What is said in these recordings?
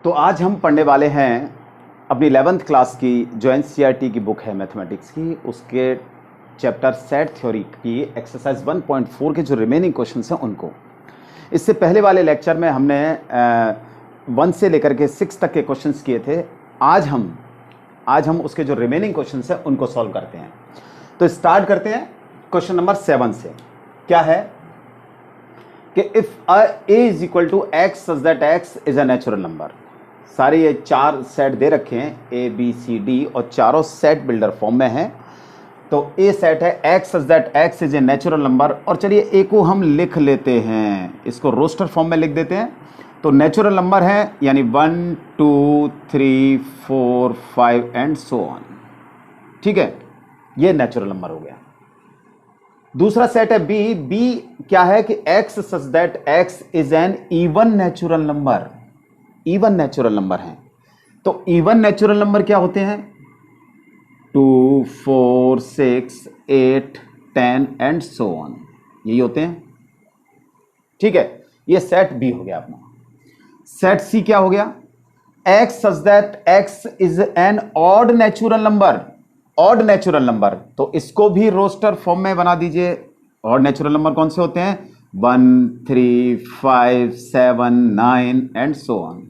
तो आज हम पढ़ने वाले हैं अपनी 11th क्लास की जो एनसीईआरटी की बुक है मैथमेटिक्स की, उसके चैप्टर सेट थ्योरी की एक्सरसाइज 1.4 के जो रिमेनिंग क्वेश्चंस हैं उनको। इससे पहले वाले लेक्चर में हमने 1 से लेकर के 6 तक के क्वेश्चंस किए थे। आज हम उसके जो रिमेनिंग क्वेश्चंस हैं उनको सॉल्व करते हैं। तो स्टार्ट करते हैं क्वेश्चन नंबर 7 से। क्या है कि if a is equal to x such that x is a natural number। सारे ये 4 सेट दे रखे हैं A B C D और चारों सेट बिल्डर फॉर्म में हैं। तो A सेट है x such that x is a natural number। और चलिए A को हम लिख लेते हैं, इसको रोस्टर फॉर्म में लिख देते हैं। तो नेचुरल नंबर है यानी 1 2 3 4 5 एंड सो ऑन। ठीक है, ये नेचुरल नंबर हो गया। दूसरा सेट है बी। बी क्या है कि x such that x is an even natural number. Even natural number है। तो इवन नेचुरल नंबर क्या होते हैं? 2 4 6 8 10 एंड सो ऑन, यही होते हैं। ठीक है, ये सेट बी हो गया अपना। सेट सी क्या हो गया? x such that x is an odd natural number. Odd natural number, तो इसको भी रोस्टर फॉर्म में बना दीजिए। ऑड नेचुरल नंबर कौन से होते हैं? 1 3 5 7 9 एंड सो ऑन।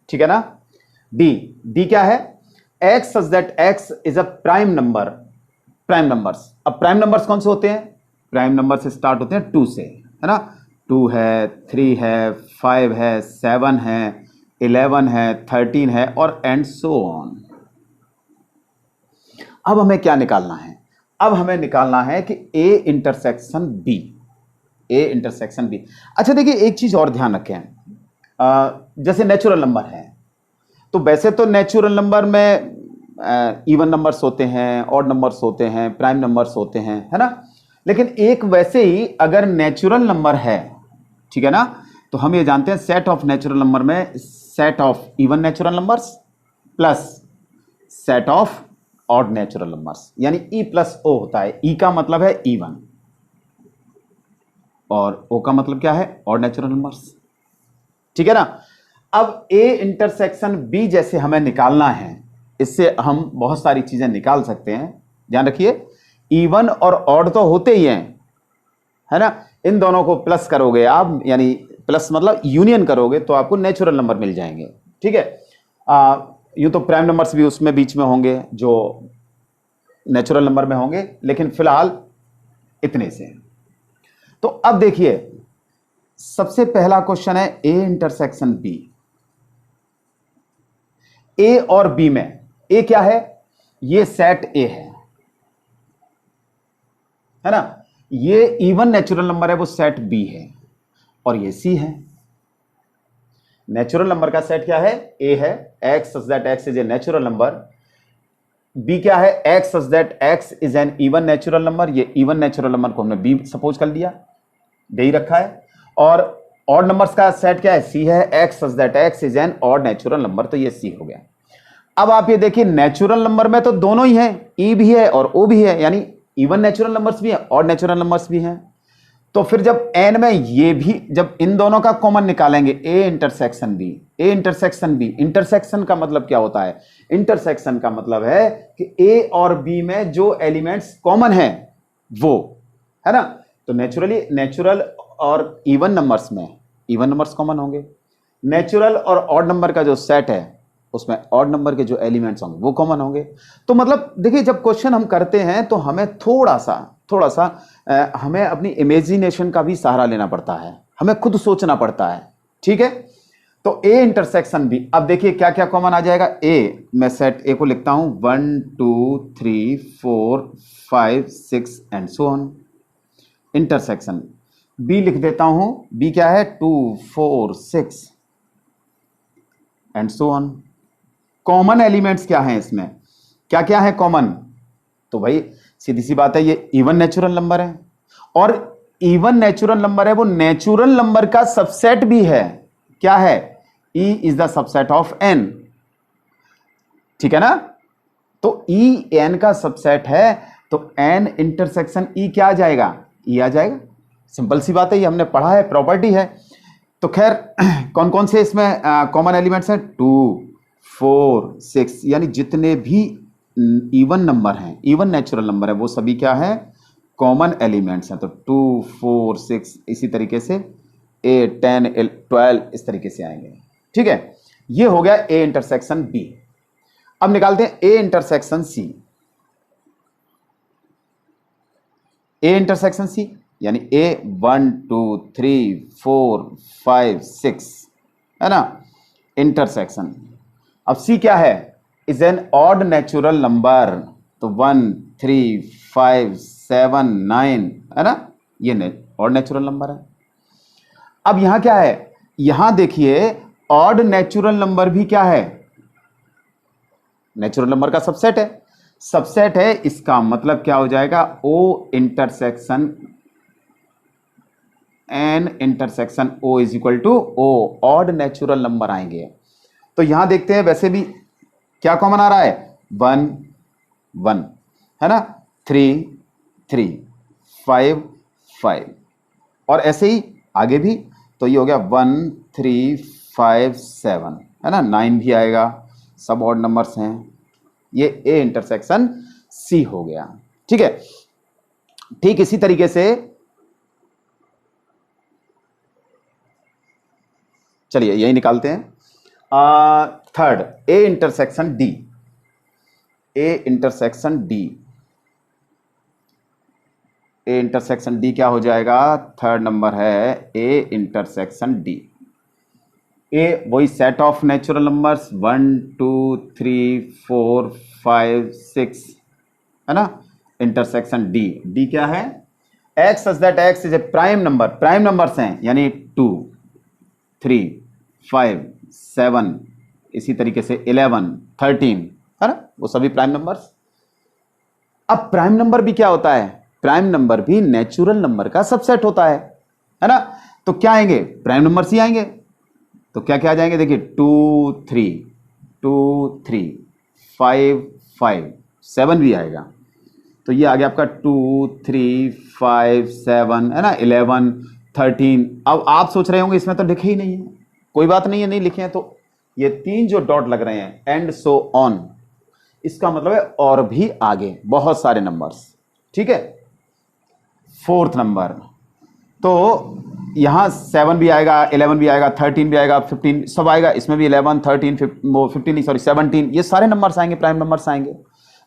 ठीक है ना। डी क्या है? x such that x is a prime number. Prime numbers, अब प्राइम नंबर्स कौन से होते हैं? प्राइम नंबर से स्टार्ट होते हैं 2 से, है ना। 2 है, 3 है, 5 है, 7 है, 11 है, 13 है और एंड सो ऑन। अब हमें क्या निकालना है? अब हमें निकालना है कि A intersection B। A intersection B। अच्छा देखिए, एक चीज और ध्यान रखें, जैसे नेचुरल नंबर है तो वैसे तो नेचुरल नंबर में इवन नंबर्स होते हैं, ऑड नंबर्स होते हैं, प्राइम नंबर्स होते हैं, है ना। लेकिन एक वैसे ही अगर नेचुरल नंबर है, ठीक है ना, तो हम ये जानते हैं सेट ऑफ नेचुरल नंबर में set of even natural numbers plus set of odd natural numbers, यानी E प्लस O होता है। E का मतलब है इवन और O का मतलब क्या है? Odd natural numbers. ठीक है ना। अब A इंटरसेक्शन B जैसे हमें निकालना है, इससे हम बहुत सारी चीजें निकाल सकते हैं। ध्यान रखिए, इवन और ऑड तो होते ही हैं, है ना। इन दोनों को प्लस करोगे आप, यानी प्लस मतलब यूनियन करोगे तो आपको नेचुरल नंबर मिल जाएंगे। ठीक है। यूं तो प्राइम नंबर्स भी उसमें बीच में होंगे जो नेचुरल नंबर में होंगे, लेकिन फिलहाल इतने से। तो अब देखिए, सबसे पहला क्वेश्चन है A इंटरसेक्शन B। A और B में A क्या है? ये सेट A है ना। ये इवन नेचुरल नंबर है, वो सेट B है और ये C है। नेचुरल नंबर का सेट क्या है? A है। x such that x is a natural number. B क्या है? x such that x is an even natural number. ये इवन नेचुरल नंबर को हमने B सपोज कर लिया, दे ही रखा है। और ऑड नंबर्स का सेट क्या है? C है। x such that x is an odd natural number, तो ये C हो गया। अब आप ये देखिए, नेचुरल नंबर में तो दोनों ही हैं, E भी है और O भी है, यानी इवन नेचुरल नंबर्स भी हैं, ऑड नेचुरल नंबर्स भी हैं। तो फिर जब n में ये भी, जब इन दोनों का कॉमन निकालेंगे A intersection B। A intersection B, intersection का मतलब क्या होता है? इंटरसेक्शन का मतलब है कि A और B में जो एलिमेंट्स कॉमन है वो, है ना। तो नेचुरल और इवन नंबर्स में इवन नंबर्स कॉमन होंगे। नेचुरल और ऑड नंबर का जो सेट है उसमें ऑड नंबर के जो एलिमेंट्स होंगे वो कॉमन होंगे। तो मतलब देखिए, जब क्वेश्चन हम करते हैं तो हमें थोड़ा सा हमें अपनी इमेजिनेशन का भी सहारा लेना पड़ता है, हमें खुद सोचना पड़ता है। ठीक है। तो A इंटरसेक्शन B, अब देखिए क्या क्या कॉमन आ जाएगा। A, मैं सेट A को लिखता हूं 1 2 3 4 5 6 and so on. Intersection B लिख देता हूं, B क्या है? 2 4 6 and so on. Common elements क्या हैं इसमें? क्या क्या है कॉमन? तो भाई सीधी सी बात है, ये इवन नेचुरल नंबर है और इवन नेचुरल नंबर है वो नेचुरल नंबर का सबसेट भी है। क्या है? E is the subset of n। ठीक है ना। तो E n का सबसेट है, तो n इंटरसेक्शन E क्या आ जाएगा? E आ जाएगा। सिंपल सी बात है, ये हमने पढ़ा है, प्रॉपर्टी है। तो खैर कौन कौन से इसमें कॉमन एलिमेंट्स हैं? 2, 4, 6, यानी जितने भी इवन नंबर हैं, इवन नेचुरल नंबर है, वो सभी क्या है? कॉमन एलिमेंट्स हैं। तो 2, 4, 6, इसी तरीके से 8, 10, 12 इस तरीके से आएंगे। ठीक है, ये हो गया ए इंटरसेक्शन बी। अब निकालते हैं A intersection C. A intersection C यानी ए 1, 2, 3, 4, 5, 6 है ना, इंटरसेक्शन। अब सी क्या है? Is an odd natural number. तो 1, 3, 5, 7, 9 है ना, ये ऑड नेचुरल नंबर है। अब यहां क्या है? यहां देखिए ऑड नेचुरल नंबर भी क्या है? नेचुरल नंबर का सबसेट है। सबसेट है, इसका मतलब क्या हो जाएगा? O intersection N intersection O is equal to O, odd natural number आएंगे। तो यहां देखते हैं, वैसे भी क्या कॉमन आ रहा है? 1, 1 है ना, 3, 3, 5, 5 और ऐसे ही आगे भी। तो ये हो गया 1, 3, 5, 7 है ना, 9 भी आएगा, सब ऑड नंबर्स हैं। ये ए इंटरसेक्शन सी हो गया। ठीक है, ठीक इसी तरीके से चलिए यही निकालते हैं। Third, A intersection D. A intersection D, A intersection D क्या हो जाएगा? थर्ड नंबर है ए इंटरसेक्शन डी। ए वही सेट ऑफ नेचुरल नंबर्स 1, 2, 3, 4, 5, 6 है ना, इंटरसेक्शन डी। डी क्या है? X such that x is a prime number. Prime numbers हैं यानी 2, 3, 5, 7, इसी तरीके से 11, 13 है ना, वो सभी प्राइम नंबर्स। अब प्राइम नंबर भी क्या होता है? प्राइम नंबर भी नेचुरल नंबर का सबसेट होता है ना। तो क्या आएंगे? प्राइम नंबर्स ही आएंगे। तो क्या क्या आ जाएंगे? देखिए 2, 3, 2, 3, 5, 5, 7 भी आएगा। तो ये आ गया आपका 2, 3, 5, 7 है ना, 11, 13। अब आप सोच रहे होंगे इसमें तो लिखे ही नहीं है। कोई बात नहीं है, नहीं लिखे हैं तो ये 3 जो डॉट लग रहे हैं एंड सो ऑन, इसका मतलब है और भी आगे बहुत सारे नंबर्स। ठीक है, फोर्थ नंबर, तो यहां 7 भी आएगा, 11 भी आएगा, 13 भी आएगा, 15 सब आएगा। इसमें भी 11, 13, 15 सॉरी 17, ये सारे नंबर्स आएंगे, प्राइम नंबर्स आएंगे।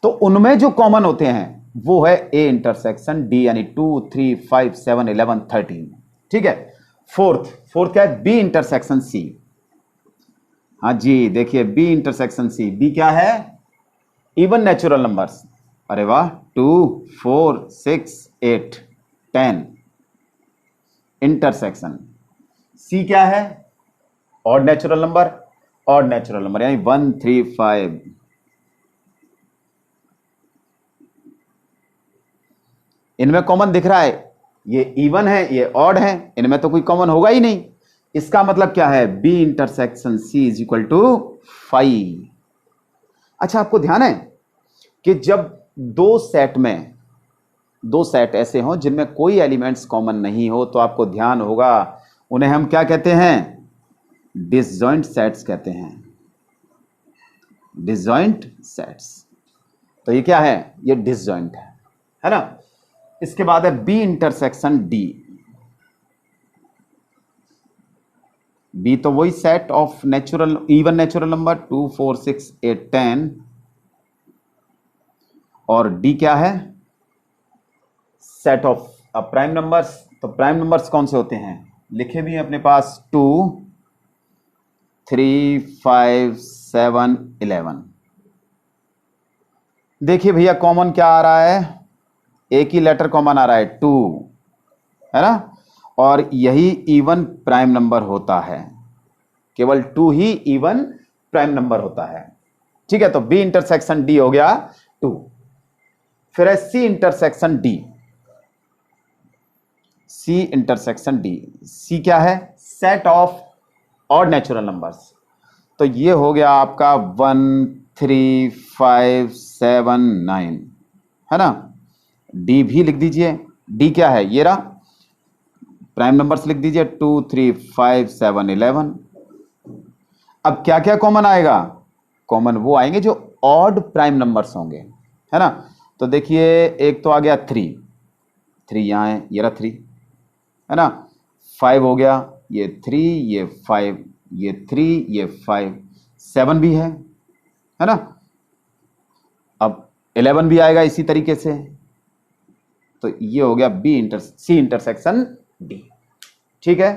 तो उनमें जो कॉमन होते हैं वो है ए इंटरसेक्शन डी, यानी 2, 3, 5, 7, 11, 13। ठीक है, फोर्थ क्या है? B intersection C. हाँ जी, देखिए बी इंटरसेक्शन सी। बी क्या है? Even natural numbers. अरे वाह, 2, 4, 6, 8, 10 इंटरसेक्शन। सी क्या है? Odd natural number. Odd natural number यानी 1, 3, 5। इनमें कॉमन दिख रहा है, ये इवन है, ये ऑड है, इनमें तो कोई कॉमन होगा ही नहीं। इसका मतलब क्या है? B intersection C is equal to 5। अच्छा, आपको ध्यान है कि जब दो सेट ऐसे हों जिनमें कोई एलिमेंट्स कॉमन नहीं हो, तो आपको ध्यान होगा उन्हें हम क्या कहते हैं? डिसजॉइंट सेट्स कहते हैं। Disjoint sets. तो ये क्या है? ये डिसजॉइंट है ना। इसके बाद है बी इंटरसेक्शन डी। बी तो वही set of natural even natural number 2, 4, 6, 8, 10 और डी क्या है? Set of prime numbers. तो प्राइम नंबर्स कौन से होते हैं? लिखे भी हैं अपने पास, 2, 3, 5, 7, 11। देखिए भैया कॉमन क्या आ रहा है? एक ही लेटर कॉमन आ रहा है, 2 है ना, और यही इवन प्राइम नंबर होता है। केवल 2 ही इवन प्राइम नंबर होता है। ठीक है, तो बी इंटरसेक्शन डी हो गया 2। फिर है C intersection D. C intersection D. C क्या है? Set of odd natural numbers. तो ये हो गया आपका 1, 3, 5, 7, 9 है ना। डी भी लिख दीजिए। डी क्या है? ये रहा प्राइम नंबर्स लिख दीजिए 2 3 5 7 11। अब क्या क्या कॉमन आएगा? कॉमन वो आएंगे जो ऑड प्राइम नंबर्स होंगे, है ना। तो देखिए एक तो आ गया 3, 3 यहाँ है, ये रहा 3, है ना। 5 हो गया, ये 3, ये 5, ये 3, ये 5, 7 भी है ना। अब 11 भी आएगा इसी तरीके से। तो ये हो गया सी इंटरसेक्शन डी। ठीक है,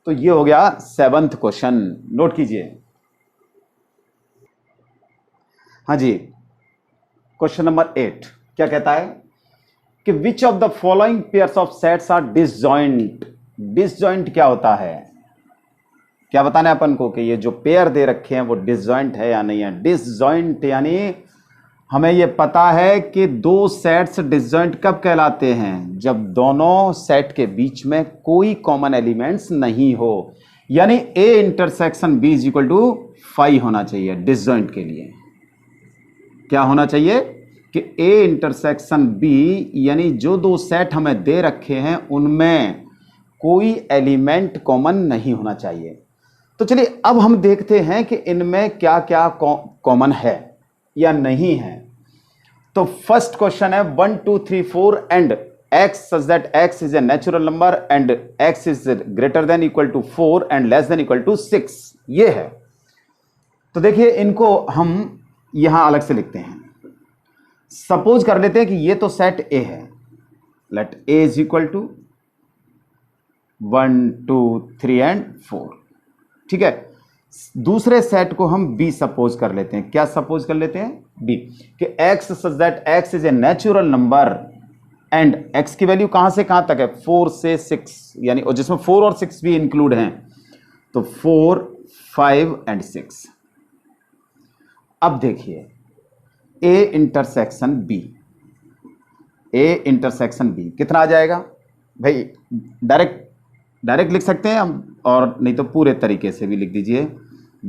तो ये हो गया 7th क्वेश्चन, नोट कीजिए। हाँ जी, क्वेश्चन नंबर 8 क्या कहता है कि which of the following pairs of sets are disjoint. Disjoint क्या होता है? क्या बताना है अपन को कि ये जो पेयर दे रखे हैं वो डिसजॉइंट है या नहीं है। डिसजॉइंट यानी हमें ये पता है कि दो सेट्स डिसजॉइंट कब कहलाते हैं? जब दोनों सेट के बीच में कोई कॉमन एलिमेंट्स नहीं हो, यानी A intersection B is equal to 5 होना चाहिए डिसजॉइंट के लिए। क्या होना चाहिए कि ए इंटरसेक्शन बी, यानी जो दो सेट हमें दे रखे हैं उनमें कोई एलिमेंट कॉमन नहीं होना चाहिए। तो चलिए अब हम देखते हैं कि इनमें क्या क्या कॉमन है या नहीं है। तो फर्स्ट क्वेश्चन है 1 2 3 4 and x such that x is a natural number and x is greater than equal to 4 and less than equal to 6, ये है। तो देखिए इनको हम यहां अलग से लिखते हैं। सपोज कर लेते हैं कि ये तो सेट A है, let A is equal to 1 2 3 and 4। ठीक है, दूसरे सेट को हम B सपोज कर लेते हैं। क्या सपोज कर लेते हैं? B, कि x such that x is a natural number and x की वैल्यू कहां से कहां तक है? 4 से 6, यानी और जिसमें 4 और 6 भी इंक्लूड हैं, तो 4 5 एंड 6। अब देखिए A intersection B, A intersection B कितना आ जाएगा भाई? डायरेक्ट लिख सकते हैं हम, और नहीं तो पूरे तरीके से भी लिख दीजिए।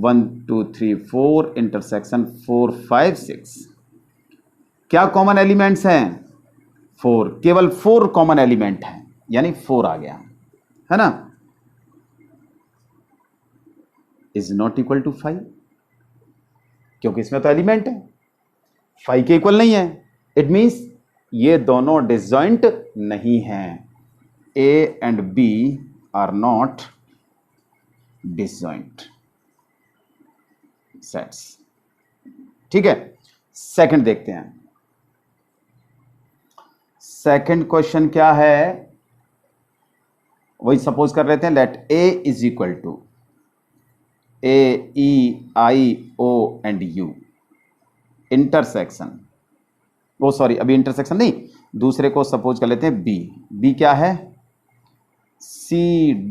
1 2 3 4 इंटरसेक्शन 4 5 6। क्या कॉमन एलिमेंट्स हैं? 4, केवल 4 कॉमन एलिमेंट हैं, यानी 4 आ गया, है ना। इज नॉट इक्वल टू 5, क्योंकि इसमें तो एलिमेंट है, 5 के इक्वल नहीं है। इट मींस ये दोनों डिसजॉइंट नहीं हैं। A and B are not disjoint sets. ठीक है, सेकंड देखते हैं। सेकंड क्वेश्चन क्या है? वही सपोज कर लेते हैं, let A is equal to A E I O and U intersection, वो सॉरी अभी इंटरसेक्शन नहीं, दूसरे को सपोज कर लेते हैं B। B क्या है? C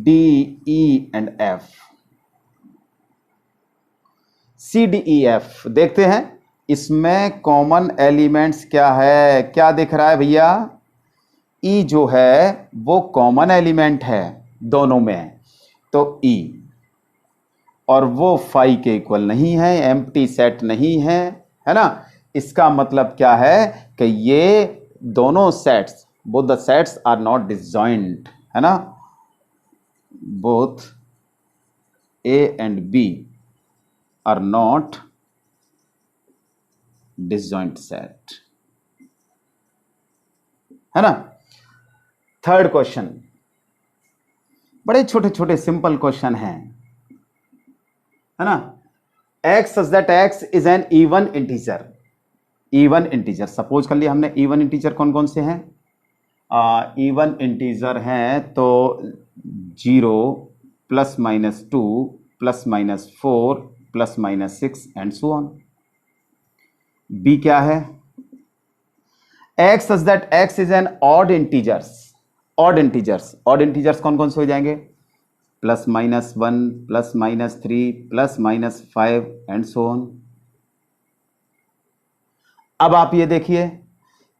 D E and F। C D E F देखते हैं इसमें कॉमन एलिमेंट्स क्या है। क्या दिख रहा है भैया? E जो है वो कॉमन एलिमेंट है दोनों में, तो E, और वो 5 के इक्वल नहीं है, एम्प्टी सेट नहीं है, है ना। इसका मतलब क्या है कि ये दोनों sets, both the sets are not disjoint, है ना। Both A and B are not disjoint set, है ना। थर्ड क्वेश्चन, बड़े छोटे छोटे सिंपल क्वेश्चन हैं, है ना। x such that x is an even integer. Even integer suppose कर लिया हमने। इवन इंटीजर कौन कौन से हैं? इवन इंटीजर हैं तो 0 plus minus 2 plus minus 4 plus minus 6 and so on. B क्या है? x such that x is an odd integers. Odd integers कौन कौन से हो जाएंगे? Plus minus 1 plus minus 3 plus minus 5 and so on. अब आप ये देखिए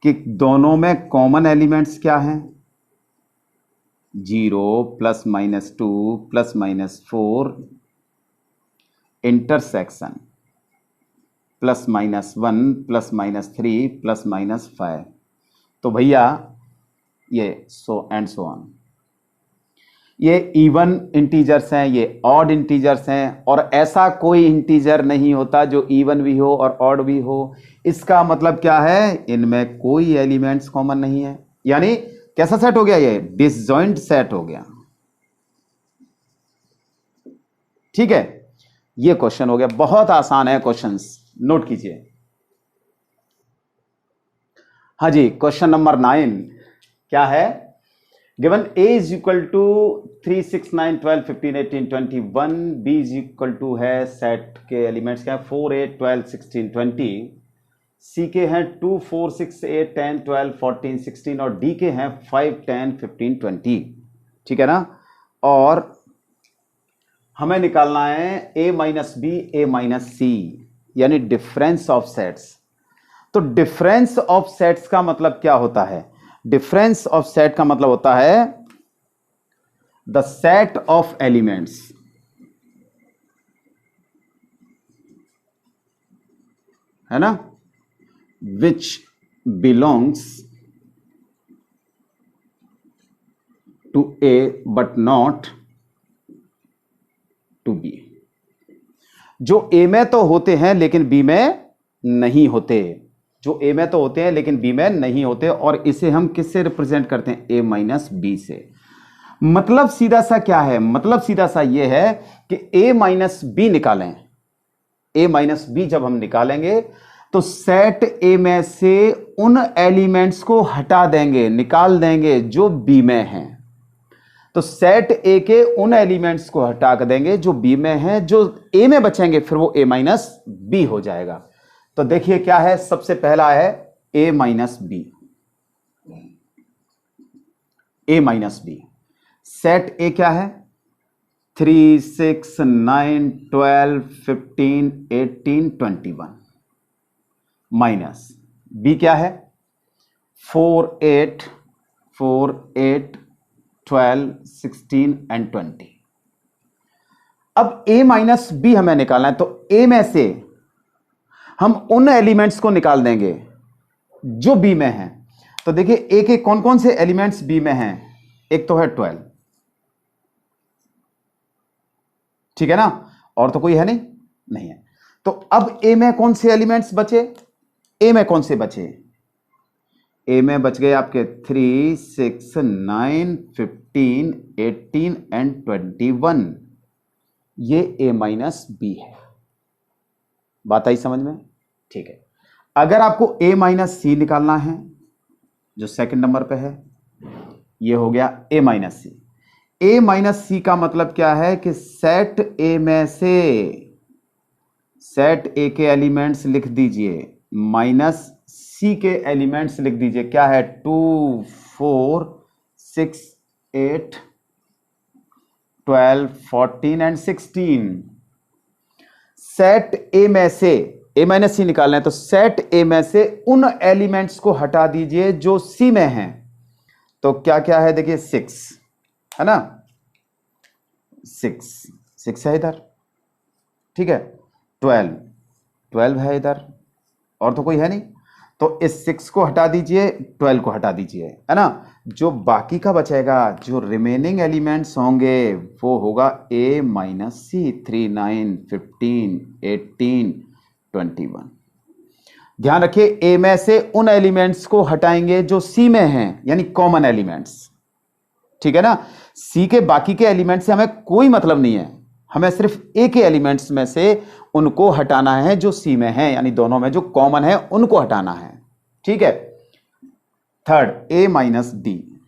कि दोनों में कॉमन एलिमेंट्स क्या हैं? 0 plus minus 2 plus minus 4 intersection plus minus 1 plus minus 3 plus minus 5। तो भैया ये सो एंड सो ऑन। ये इवन इंटीजर्स हैं, ये ऑड इंटीजर्स हैं, और ऐसा कोई इंटीजर नहीं होता जो इवन भी हो और ऑड भी हो। इसका मतलब क्या है, इनमें कोई एलिमेंट्स कॉमन नहीं है, यानी कैसा सेट हो गया, ये डिसजॉइंट सेट हो गया। ठीक है, ये क्वेश्चन हो गया, बहुत आसान है क्वेश्चंस, नोट कीजिए। हाँ जी, क्वेश्चन नंबर 9 क्या है, given a is equal to 3 6 9 12 15 18 21, b is equal to है, सेट के एलिमेंट्स क्या है 4 8 12 16 20, c के हैं 2 4 6 8 10 12 14 16, और d के हैं 5 10 15 20। ठीक है ना, और हमें निकालना है a minus B a minus C, यानी डिफरेंस ऑफ सेट्स। तो डिफरेंस ऑफ सेट्स का मतलब क्या होता है, डिफरेंस ऑफ सेट का मतलब होता है द सेट ऑफ एलिमेंट्स, है ना, which belongs to A but not to B. जो ए में तो होते हैं लेकिन बी में नहीं होते, जो ए में तो होते हैं लेकिन बी में नहीं होते, और इसे हम किससे रिप्रेजेंट करते हैं, ए माइनस बी से। मतलब सीधा सा क्या है, मतलब सीधा सा यह है कि ए माइनस बी निकालें, ए माइनस बी जब हम निकालेंगे तो सेट ए में से उन एलिमेंट्स को हटा देंगे, निकाल देंगे जो बी में हैं। तो सेट ए के उन एलिमेंट्स को हटा कर देंगे जो बी में हैं, जो ए में बचेंगे फिर वो ए माइनस बी हो जाएगा। तो देखिए क्या है, सबसे पहला है a minus B, a minus B, set a क्या है 3 6 9 12 15 18 21, माइनस b क्या है 4 8 4 8 12 16 एंड 20। अब a माइनस बी हमें निकालना है, तो a में से हम उन एलिमेंट्स को निकाल देंगे जो बी में हैं। तो देखिए ए के कौन कौन से एलिमेंट्स बी में हैं, एक तो है 12, ठीक है ना, और तो कोई है नहीं, नहीं है। तो अब ए में कौन से एलिमेंट्स बचे, ए में कौन से बचे, ए में बच गए आपके 3 6 9 15 18 एंड 21, ये ए माइनस बी है। बात आई समझ में, ठीक है। अगर आपको a माइनस सी निकालना है जो सेकंड नंबर पे है, ये हो गया a minus C. a minus C का मतलब क्या है कि सेट a में से, सेट a के एलिमेंट्स लिख दीजिए माइनस c के एलिमेंट्स लिख दीजिए, क्या है 2 4 6 8 12 14 एंड 16। सेट ए में से ए माइनस सी निकालना है, तो सेट ए में से उन एलिमेंट्स को हटा दीजिए जो सी में हैं। तो क्या क्या है देखिए 6 है ना, 6 है इधर, ठीक है, 12 है इधर, और तो कोई है नहीं। तो इस 6 को हटा दीजिए, 12 को हटा दीजिए, है ना, जो बाकी का बचेगा, जो रिमेनिंग एलिमेंट्स होंगे वो होगा a माइनस सी, 3 9 15 18 21। ध्यान रखिए a में से उन एलिमेंट्स को हटाएंगे जो c में हैं, यानी कॉमन एलिमेंट्स, ठीक है ना। c के बाकी के एलिमेंट्स से हमें कोई मतलब नहीं है, हमें सिर्फ a के एलिमेंट्स में से उनको हटाना है जो c में है, यानी दोनों में जो कॉमन है उनको हटाना है, ठीक है। थर्ड a माइनस डी,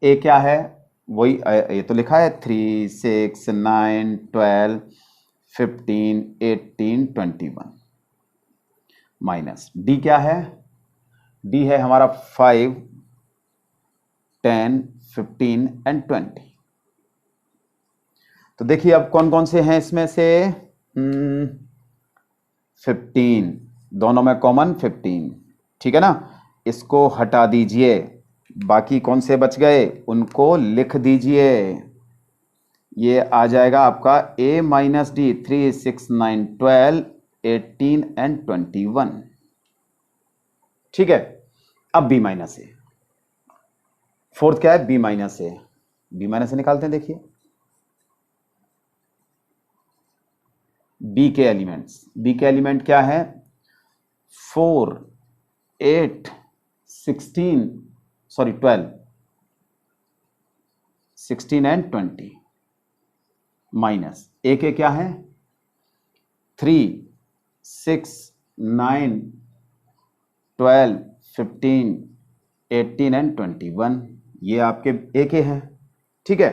ए क्या है, वही ये तो लिखा है 3 6 9 12 15 18 21, माइनस डी क्या है, डी है हमारा 5 10 15 एंड 20। तो देखिए अब कौन कौन से हैं इसमें से, 15, दोनों में कॉमन 15, ठीक है ना, इसको हटा दीजिए, बाकी कौन से बच गए उनको लिख दीजिए। ये आ जाएगा आपका a माइनस डी, 3 6 9 12 18 एंड 21। ठीक है। अब बी माइनस ए, फोर्थ क्या है, बी माइनस ए, बी माइनस ए निकालते हैं। देखिए बी के एलिमेंट्स, बी के एलिमेंट क्या है, 4 8 16 सॉरी 12 16 एंड 20 माइनस ए के क्या है 3 6 9 12 15 18 एंड 21, ये आपके ए के हैं। ठीक है।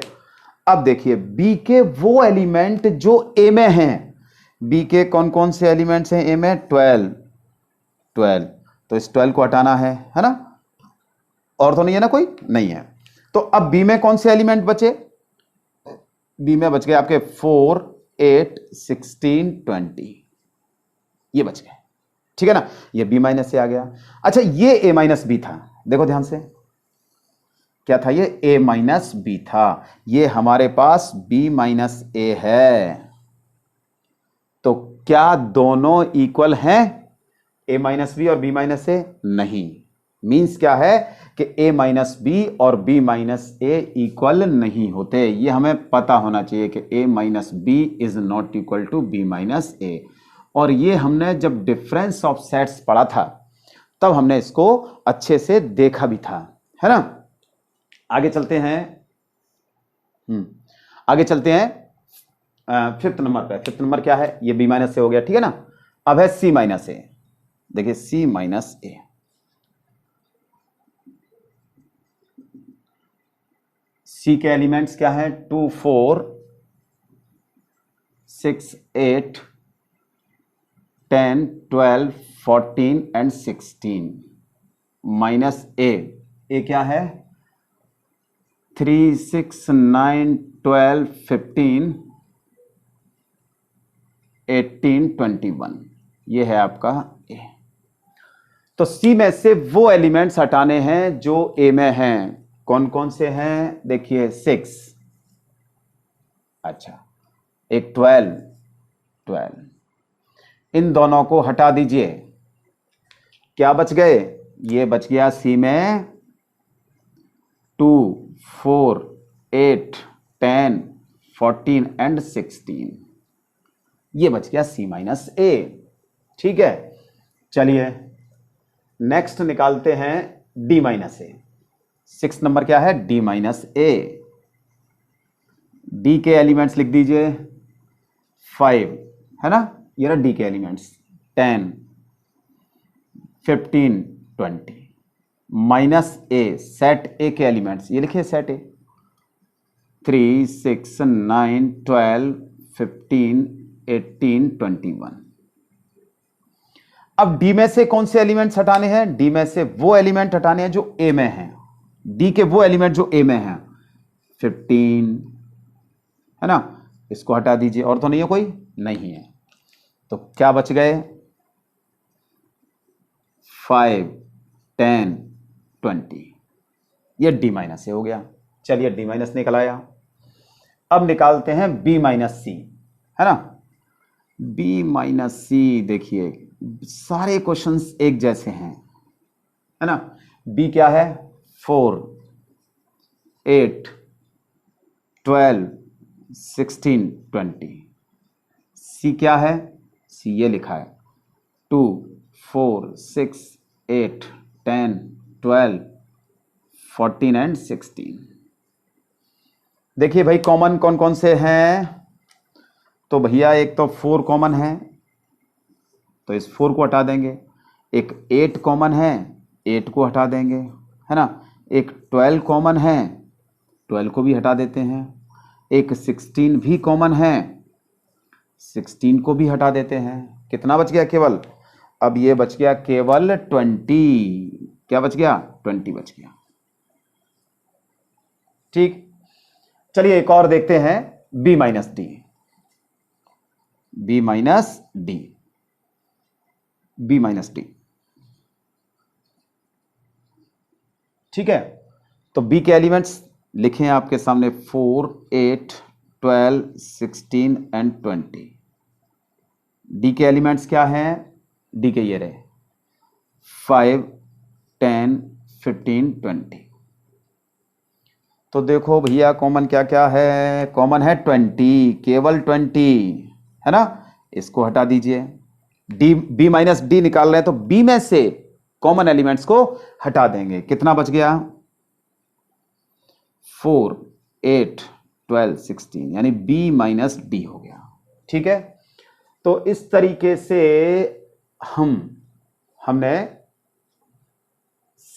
अब देखिए बी के वो एलिमेंट जो ए में हैं, बी के कौन कौन से एलिमेंट्स हैं ए में, 12 12, तो इस 12 को हटाना है ना, और तो नहीं है ना, कोई नहीं है। तो अब बी में कौन से एलिमेंट बचे, बी में बच गए आपके 4 8 16 20, ये बच गए। ठीक है ना, ये बी माइनस से आ गया। अच्छा ये ए माइनस बी था, देखो ध्यान से, क्या था ये, ए माइनस बी था। ये हमारे पास बी माइनस ए है, तो क्या दोनों इक्वल हैं, ए माइनस बी और बी माइनस ए, नहीं। मींस क्या है कि ए माइनस बी और बी माइनस ए इक्वल नहीं होते, ये हमें पता होना चाहिए कि A minus B is not equal to B minus A. और ये हमने जब डिफरेंस ऑफ सेट्स पढ़ा था तब हमने इसको अच्छे से देखा भी था, है ना। आगे चलते हैं, आगे चलते हैं फिफ्थ नंबर पे। फिफ्थ नंबर क्या है, ये बी माइनस ए हो गया, ठीक है ना। अब है सी माइनस ए, देखिए सी माइनस ए, सी के एलिमेंट्स क्या है, 2 4 6 8 10 12 14 एंड 16 माइनस ए क्या है 3 6 9 12 15 18 21, ये है आपका ए। तो सी में से वो एलिमेंट्स हटाने हैं जो ए में हैं, कौन कौन से हैं, देखिए 6, अच्छा एक 12, इन दोनों को हटा दीजिए, क्या बच गए, ये बच गया सी में 2 4 8 10 14 एंड 16, ये बच गया सी माइनस ए। ठीक है, चलिए नेक्स्ट निकालते हैं डी माइनस ए। 6 नंबर क्या है, डी माइनस ए। डी के एलिमेंट्स लिख दीजिए 5, है ना, ये रहा डी के एलिमेंट्स 10 15 20 माइनस ए, सेट ए के एलिमेंट्स ये लिखिए सेट ए 3 6 9 12 15 18 21। अब डी में से कौन से एलिमेंट्स हटाने हैं, डी में से वो एलिमेंट हटाने हैं जो ए में हैं, डी के वो एलिमेंट जो ए में हैं 15, है ना, इसको हटा दीजिए, और तो नहीं है कोई, नहीं है, तो क्या बच गए 5 10 20, ये डी माइनस से हो गया। चलिए डी माइनस निकल आया। अब निकालते हैं बी माइनस सी, है ना। बी माइनस सी, देखिए सारे क्वेश्चंस एक जैसे हैं, है ना। बी क्या है 4 8 12 16 20, सी क्या है, सी ये लिखा है 2 4 6 8 10 12 14 एंड 16। देखिए भाई कॉमन कौन कौन से हैं, तो भैया एक तो 4 कॉमन है, तो इस 4 को हटा देंगे, एक 8 कॉमन है, 8 को हटा देंगे, है ना, एक 12 कॉमन है, 12 को भी हटा देते हैं, एक 16 भी कॉमन है, 16 को भी हटा देते हैं। कितना बच गया केवल, अब ये बच गया केवल 20, क्या बच गया 20 बच गया। ठीक, चलिए एक और देखते हैं B minus D, B minus D, B minus D. ठीक है, तो बी के एलिमेंट्स लिखे आपके सामने 4 8 12 16 एंड 20। डी के एलिमेंट्स क्या हैं, डी के ये रहे 5 10, 15, 20। तो देखो भैया कॉमन क्या क्या है, कॉमन है 20, केवल 20 है ना। इसको हटा दीजिए, डी बी माइनस डी निकाल रहे हैं तो बी में से कॉमन एलिमेंट्स को हटा देंगे। कितना बच गया, 4, 8, 12, 16, यानी बी माइनस डी हो गया। ठीक है, तो इस तरीके से हमने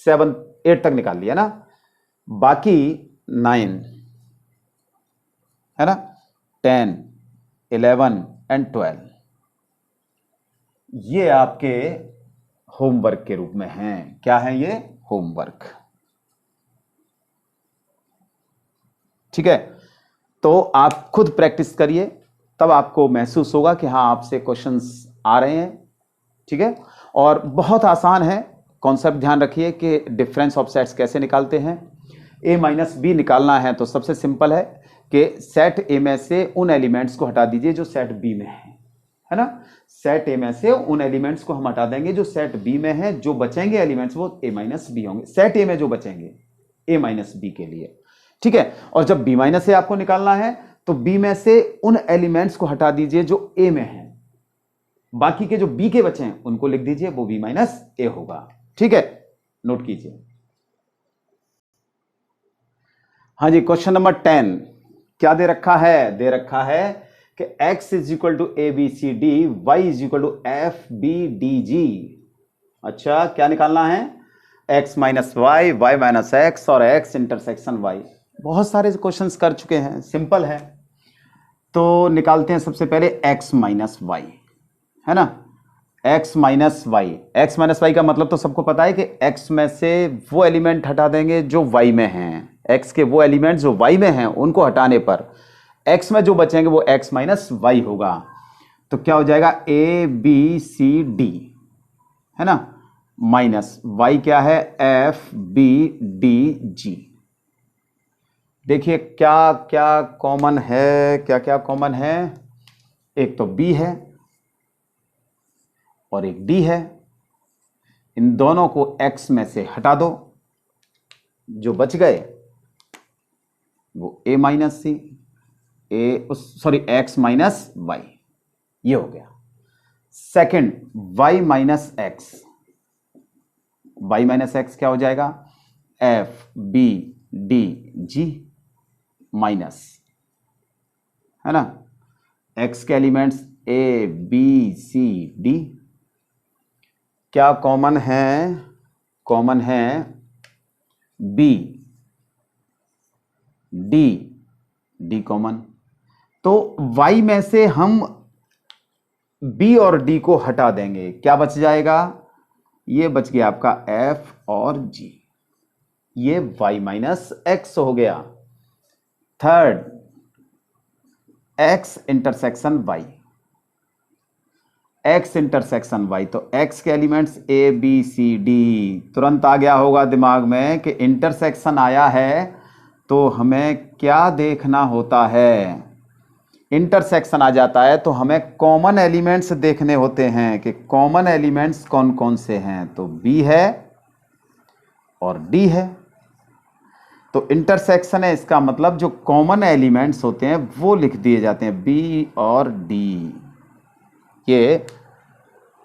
7, 8 तक निकाल लिया ना, बाकी 9 है ना, 10, 11 एंड 12 ये आपके होमवर्क के रूप में हैं। क्या है ये, होमवर्क। ठीक है, तो आप खुद प्रैक्टिस करिए, तब आपको महसूस होगा कि हाँ आपसे क्वेश्चंस आ रहे हैं। ठीक है, और बहुत आसान है, कॉन्सेप्ट ध्यान रखिए कि डिफरेंस ऑफ सेट्स कैसे निकालते हैं। ए माइनस बी निकालना है तो सबसे सिंपल है कि सेट ए में से उन एलिमेंट्स को हटा दीजिए जो सेट बी में है ना। सेट ए में से उन एलिमेंट्स को हम हटा देंगे जो सेट बी में है, जो बचेंगे एलिमेंट्स वो ए माइनस बी होंगे, सेट ए में जो बचेंगे ए माइनस बी के लिए। ठीक है, और जब बी माइनस ए आपको निकालना है तो बी में से उन एलिमेंट्स को हटा दीजिए जो ए में है, बाकी के जो बी के बचे हैं उनको लिख दीजिए, वो बी माइनस ए होगा। ठीक है, नोट कीजिए। हाँ जी, क्वेश्चन नंबर 10 क्या दे रखा है, दे रखा है कि x is equal to A B C D, y is equal to F B D G. अच्छा, क्या निकालना है, x minus Y, Y minus X और x इंटरसेक्शन y। बहुत सारे क्वेश्चंस कर चुके हैं, सिंपल है। तो निकालते हैं सबसे पहले x माइनस वाई, है ना, x minus Y. x minus Y का मतलब तो सबको पता है कि x में से वो एलिमेंट हटा देंगे जो y में हैं, x के वो एलिमेंट जो y में हैं उनको हटाने पर x में जो बचेंगे वो x माइनस वाई होगा। तो क्या हो जाएगा, a b c d है ना, माइनस y क्या है, f b d g। देखिए क्या क्या कॉमन है, क्या क्या कॉमन है, एक तो b है और एक d है। इन दोनों को x में से हटा दो, जो बच गए वो a minus C, x minus Y, ये हो गया। Second y minus X, y minus X क्या हो जाएगा, f b d g minus, है ना, x के elements a b c d। क्या कॉमन है, कॉमन है b d, d कॉमन। तो y में से हम b और d को हटा देंगे, क्या बच जाएगा, ये बच गया आपका f और g, ये y माइनस एक्स हो गया। Third x intersection y, x intersection y, तो x के elements a b c d। तुरंत आ गया होगा दिमाग में कि इंटरसेक्शन आया है तो हमें क्या देखना होता है, इंटरसेक्शन आ जाता है तो हमें कॉमन एलिमेंट्स देखने होते हैं कि कॉमन एलिमेंट्स कौन कौन से हैं। तो b है और d है, तो इंटरसेक्शन है, इसका मतलब जो कॉमन एलिमेंट्स होते हैं वो लिख दिए जाते हैं, b और d। ये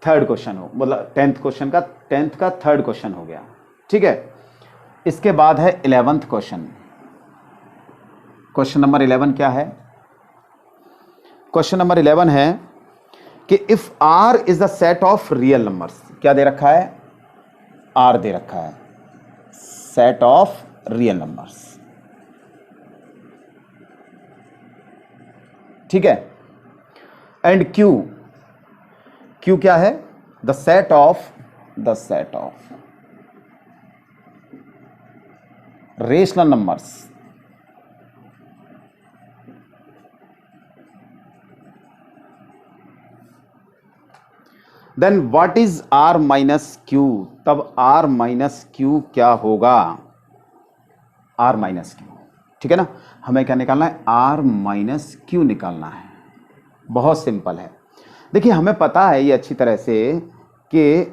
थर्ड क्वेश्चन हो, मतलब 10th का थर्ड क्वेश्चन हो गया। ठीक है, इसके बाद है 11th क्वेश्चन। क्वेश्चन नंबर 11 क्या है, क्वेश्चन नंबर 11 है कि if r is the set of real numbers. क्या दे रखा है, r दे रखा है, सेट ऑफ रियल नंबर्स। ठीक है, एंड q क्या है, the set of rational numbers. Then what is r minus Q, तब r माइनस क्यू क्या होगा, r माइनस क्यू। ठीक है ना, हमें क्या निकालना है, r माइनस क्यू निकालना है। बहुत सिंपल है, देखिए हमें पता है ये अच्छी तरह से कि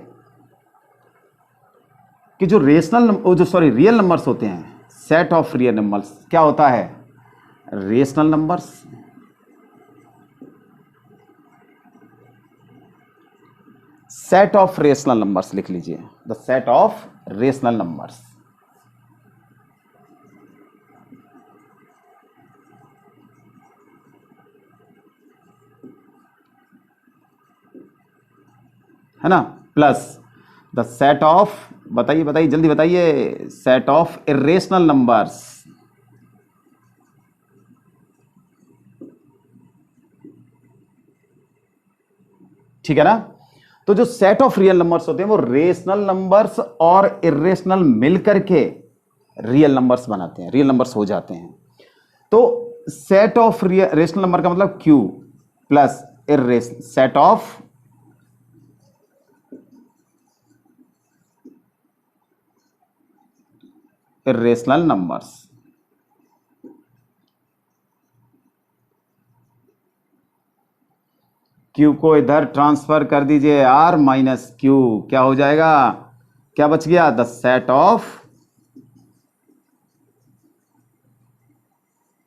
कि जो रियल नंबर्स होते हैं, सेट ऑफ रियल नंबर्स क्या होता है? Rational numbers. Set of rational numbers लिख लीजिए, the set of rational numbers. है ना, प्लस द सेट ऑफ, बताइए बताइए जल्दी बताइए, सेट ऑफ इरेशनल नंबर्स। ठीक है ना। तो जो सेट ऑफ रियल नंबर्स होते हैं वो रेशनल नंबर्स और इरेशनल मिलकर के रियल नंबर्स बनाते हैं, रियल नंबर्स हो जाते हैं। तो सेट ऑफ रेशनल नंबर का मतलब Q plus set of irrational numbers. Q को इधर ट्रांसफर कर दीजिए, आर माइनस क्यू क्या हो जाएगा, क्या बच गया? The set of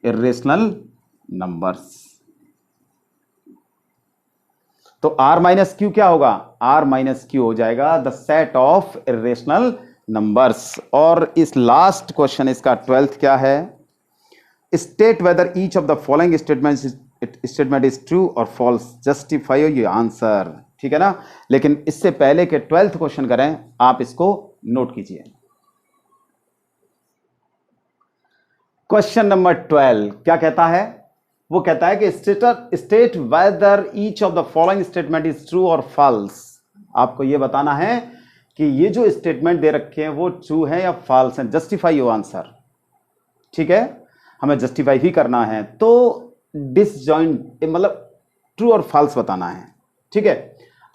irrational numbers. तो आर माइनस क्यू क्या होगा? आर माइनस क्यू हो जाएगा the set of irrational numbers. और इस लास्ट क्वेश्चन इसका 12th क्या है? State whether each of the following statement is true और फॉल्स, जस्टिफाई योर आंसर। ठीक है ना। लेकिन इससे पहले के 12th क्वेश्चन करें, आप इसको नोट कीजिए। क्वेश्चन नंबर 12 क्या कहता है? वो कहता है कि state whether each of the following statement is true और फॉल्स। आपको यह बताना है कि ये जो स्टेटमेंट दे रखे हैं वो ट्रू है या फॉल्स है। Justify your answer. ठीक है, हमें जस्टिफाई ही करना है। तो डिसजॉइंट मतलब ट्रू और फॉल्स बताना है। ठीक है।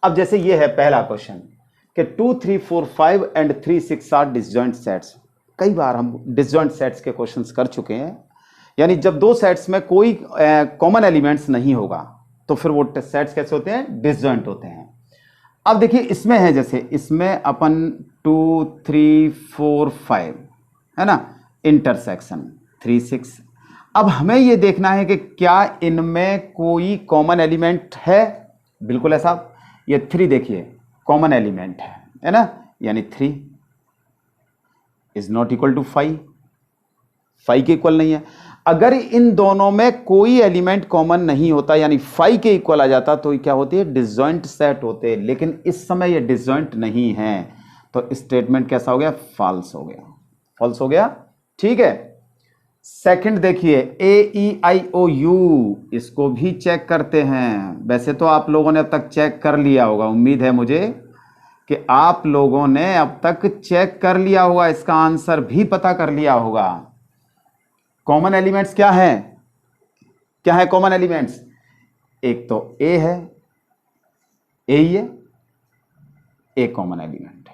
अब जैसे ये है पहला क्वेश्चन कि 2, 3, 4, 5 एंड 3, 6 आर डिसजॉइंट सेट्स। कई बार हम डिसजॉइंट सेट्स के क्वेश्चंस कर चुके हैं, यानी जब दो सेट्स में कोई कॉमन एलिमेंट्स नहीं होगा तो फिर वो सेट्स कैसे होते हैं? डिसजॉइंट होते हैं। अब देखिए इसमें है, जैसे इसमें अपन 2, 3, 4, 5 है ना, इंटरसेक्शन 3, 6। अब हमें यह देखना है कि क्या इनमें कोई कॉमन एलिमेंट है। बिल्कुल ऐसा, ये 3 देखिए कॉमन एलिमेंट है ना, यानी 3 इज नॉट इक्वल टू 5, 5 के इक्वल नहीं है। अगर इन दोनों में कोई एलिमेंट कॉमन नहीं होता यानी 5 के इक्वल आ जाता तो क्या होती है? डिसजॉइंट सेट होते। लेकिन इस समय ये डिसजॉइंट नहीं है, तो स्टेटमेंट कैसा हो गया? फॉल्स हो गया। फॉल्स हो गया। ठीक है। सेकंड देखिए AEIOU, इसको भी चेक करते हैं। वैसे तो आप लोगों ने अब तक चेक कर लिया होगा, उम्मीद है मुझे कि आप लोगों ने अब तक चेक कर लिया होगा, इसका आंसर भी पता कर लिया होगा। कॉमन एलिमेंट्स क्या है? क्या है कॉमन एलिमेंट्स? एक तो ए है, ए ही है, ए कॉमन एलिमेंट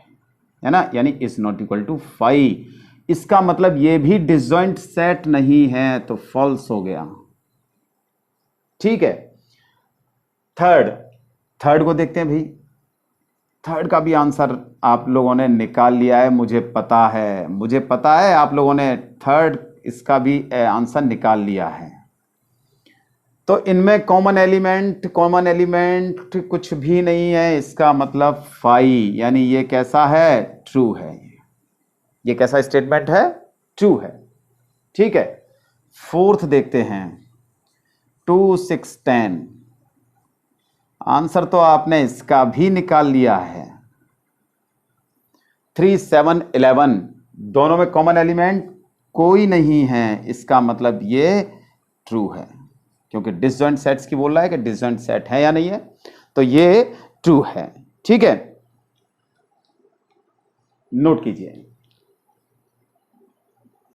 है ना, यानी इज नॉट इक्वल टू 5। इसका मतलब ये भी डिसजॉइंट सेट नहीं है, तो फॉल्स हो गया। ठीक है। थर्ड को देखते हैं भाई। थर्ड का भी आंसर आप लोगों ने निकाल लिया है, मुझे पता है आप लोगों ने थर्ड इसका भी आंसर निकाल लिया है। तो इनमें कॉमन एलिमेंट कुछ भी नहीं है, इसका मतलब 5, यानी ये कैसा है? ट्रू है। ये कैसा स्टेटमेंट है? ट्रू है। ठीक है। फोर्थ देखते हैं 2, 6, 10। आंसर तो आपने इसका भी निकाल लिया है। 3, 7, 11 दोनों में कॉमन एलिमेंट कोई नहीं है, इसका मतलब ये ट्रू है, क्योंकि डिसजॉइंट सेट्स की बोल रहा है कि डिसजॉइंट सेट है या नहीं है, तो ये ट्रू है। ठीक है, नोट कीजिए।